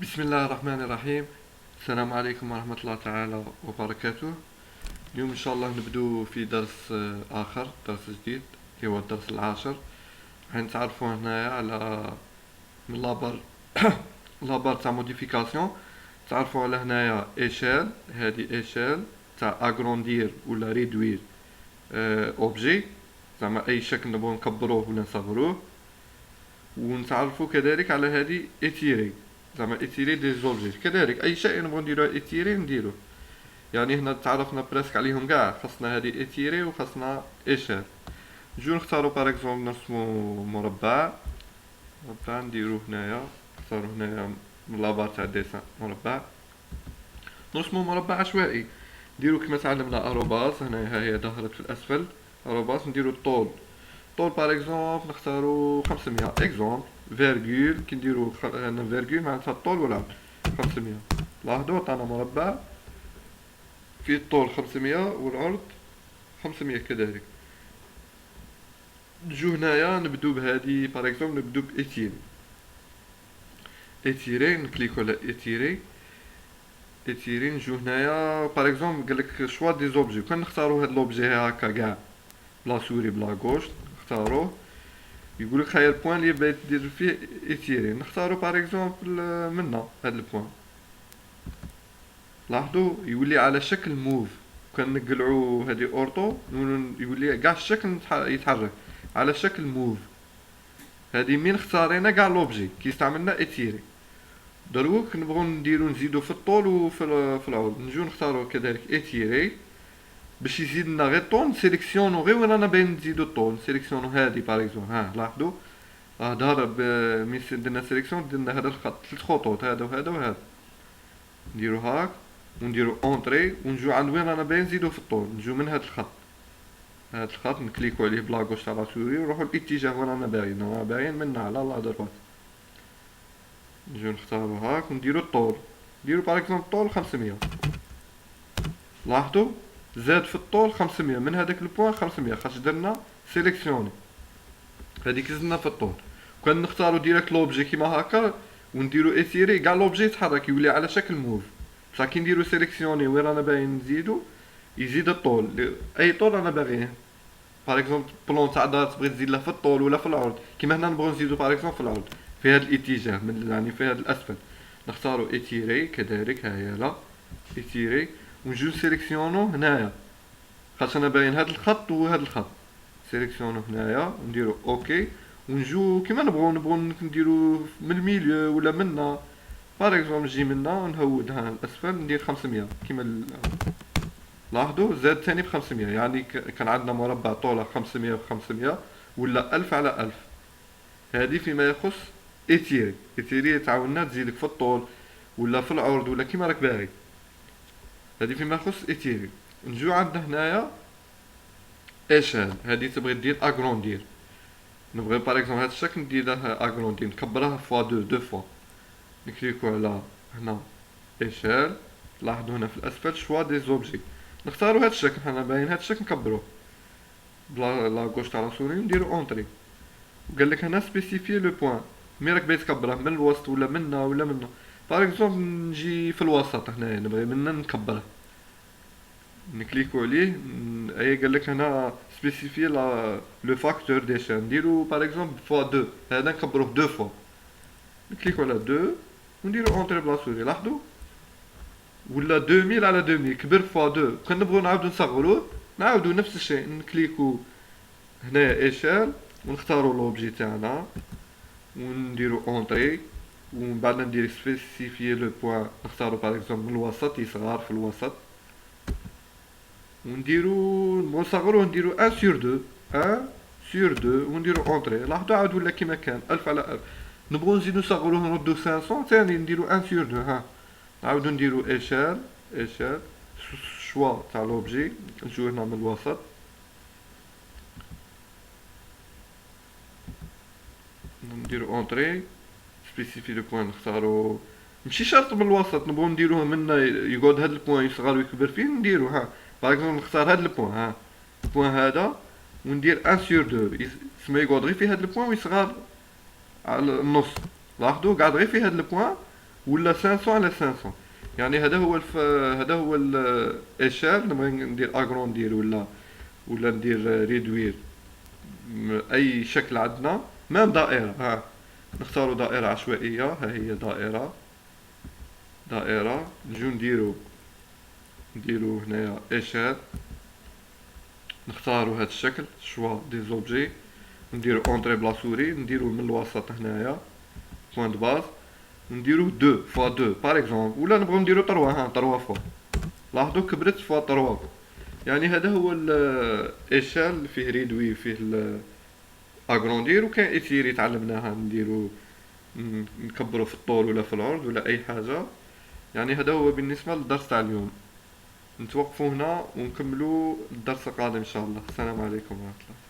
بسم الله الرحمن الرحيم. السلام عليكم ورحمة الله تعالى وبركاته. اليوم إن شاء الله نبدو في درس آخر، درس جديد اللي هو الدرس العاشر. حنتعرفوا هنايا على من لابار تاع موديفيكاسيون. تعرفوا على هنايا ايشيل، هذه ايشيل تاع اغروندير ولا ريدوير اوبجي، زعما اي شكل نبغوا نكبروه ولا نصغروه. ونتعرفوا كذلك على هذه اتيري، زعما اتيري دي زوبجي، كذلك اي شيء نبغوا نديروه اتيري نديروه. يعني هنا تعرفنا بريسك عليهم كاع، خاصنا هذه اتيري وخاصنا ايشيل. نجيو نختاروا باغ اكزومبل نرسمو مربع نديروه هنايا، نختاروا هنايا من لابار تاع ديسان مربع، نرسمو مربع عشوائي. نديرو كما تعلمنا اروباز، هنايا ها هي ظهرت في الاسفل اروباز. نديرو الطول باغ اكزومبل نختارو 500 اكزومبل، فيرغول كي نديرو هنا فيرغول معناتها الطول والعرض 500. لاحظوا عطانا مربع فيه الطول 500 والعرض 500 كذلك. نجو هنايا نبدو بهادي باغ اكزومبل، نبدو اتيري نكليكو على اتيري نجو هنايا باغ اكزومبل قالك شوا دي زوبجي، كان نختارو هاد لوبجي هاكا كاع بلا سوري بلا غوش نختاروه. يقولك هاي البوان اللي بغيت دير فيه اتيري، نختارو باغ اكزومبل منا هاد البوان. لاحظوا يولي على شكل موف، كان نقلعو هادي اورطو يولي قاع الشكل يتحرك على شكل موف. هادي مين اختارينا قاع لوبجي كي استعملنا اتيري. دروك نبغو نديرو نزيدو في الطول وفي العرض، نجو نختارو كذلك اتيري باش يزيد لنا غير الطول، نسيليكسيونو غير وين رانا باين نزيدو الطول، نسيليكسيونو هادي باغ اكزومبل. ها لاحظوا ظهر مين درنا سيليكسيون درنا هذا الخط، 3 خطوط هذا وهذا وهذا. نديرو هاك ونديرو اونطري ونجو عند وين رانا باين نزيدو في الطول، نجو من هذا الخط، هذا الخط نكليكو عليه بلاغوش تاع لاسوري ونروحو الاتجاه وين رانا باين، رانا باين من على لا دروات. نجو نختارو هاك ونديرو الطول، نديرو باغ اكزومبل الطول 500. لاحظوا زاد في الطول 500 من هذاك البوان 500 خاطش درنا سيليكسيوني، هذيك زدنا في الطول. كان نختارو ديريكت لوبجي كيما هكا ونديرو ايتيري قاع لوبجي يتحرك يولي على شكل موف. بصح كي نديرو سيليكسيوني وين رانا باغيين نزيدو يزيد الطول، اي طول رانا باغيين. باغ اكزومبل بلون تاع دار تبغي تزيد له في الطول ولا في العرض، كيما هنا نبغيو نزيدو باغ اكزومبل في العرض في هذا الاتجاه من يعني في هذا الاسفل، نختارو ايتيري كذلك. ها هي لا ايتيري ونجو سيليكسيونو هنايا خاطش انا باين هاد الخط وهاد الخط، سيليكسيونو هنايا ونديرو اوكي. ونجو كيما نبغو نديرو من الميليو ولا منا، باغ اكزومبل نجي منا نهودها الاسفل ندير 500 كيما لاحظوا زاد ثاني ب 500. يعني كان عندنا مربع طوله 500 ب 500 ولا 1000 على 1000. هذه فيما يخص اتيري تعاوننا تزيدك في الطول ولا في العرض ولا كيما راك باغي. هذه فيما يخص اتيري. نجو عندنا هنايا ايشال، هذه تبغي دير اغروندير. نبغي باغ اكزومبل هاد الشكل نديره اغروندير، نكبره فوا دو فوا. نكليكو على هنا ايشال، لاحظوا هنا في الاسفل شوا دي زوبجي، نختاروا هاد الشكل حنا باين هاد الشكل نكبروه بلا لا غوش تاع لاسوري نديرو اونطري. وقالك هنا سبيسيفي لو بوان، مي راك باغي تكبره من الوسط ولا منا ولا منا. باغ اكزومبل نجي في الوسط هنايا نبغي منا نكبره، نكليكو عليه. اي قالك هنا سبيسيفي لو فاكتور ديشان، نديرو باغ اكزومبل فوا دو، هذا نكبروه دو فوا. نكليكو على دو ونديرو اونطري بلا سوري. لاحظوا ولا 2000 على 2000 كبر فوا دو. كان نبغيو نعاودو نصغروه نعاودو نفس الشيء، نكليكو هنايا ايشال ونختارو لوبجي تاعنا ونديرو اونطري. ومن بعد ندير سبيسيفي لو بوان، نختارو باغ اكزومبل من الوسط يصغر في الوسط ونديرو نصغروه نديرو 1 سور 2 1 سور 2 ونديرو اونطري. لاحظوا عاود ولا كيما كان 1000 على 1000. نبغو نزيدو نصغروه نردو 500 ثاني نديرو 1 سور 2. ها نعاودو نديرو ايشال شوا تاع لوبجي، نجو هنا من الوسط نديرو اونطري سبيسيفي لو بوان، نختارو ماشي شرط من الوسط، نبغو نديروه من يقعد هاد البوان يصغر ويكبر فيه نديرو. ها باغ اكزومبل نختار هاد البوان، ها البوان هذا وندير 1 سور 2 سما يقعد غير في هاد البوان ويصغر على النص. لاحظوا قاعد غير في هاد البوان ولا 500 على 500. يعني هذا هو الاشال. نبغي ندير اغروندير ولا ندير ريدوير اي شكل عندنا. مام دائرة، ها نختاروا دائرة عشوائية، ها هي دائرة نجو نديرو هنايا اشال، نختاروا هذا الشكل شوا دي زوبجي، نديرو اونطري بلا سوري، نديرو من الوسط هنايا بوان دو باز، نديرو 2 فوا 2 باغ اكزومبل، ولا نبغيو نديرو 3، ها 3 فوا. لاحظوا كبرت فوا 3. يعني هذا هو الاشال، فيه ريدوي فيه اغروندير، وكاين ايتيري تعلمناها نديرو نكبرو في الطول ولا في العرض ولا اي حاجه. يعني هذا هو بالنسبه للدرس تاع اليوم. نتوقفوا هنا ونكملوا الدرس القادم ان شاء الله. السلام عليكم ورحمه الله.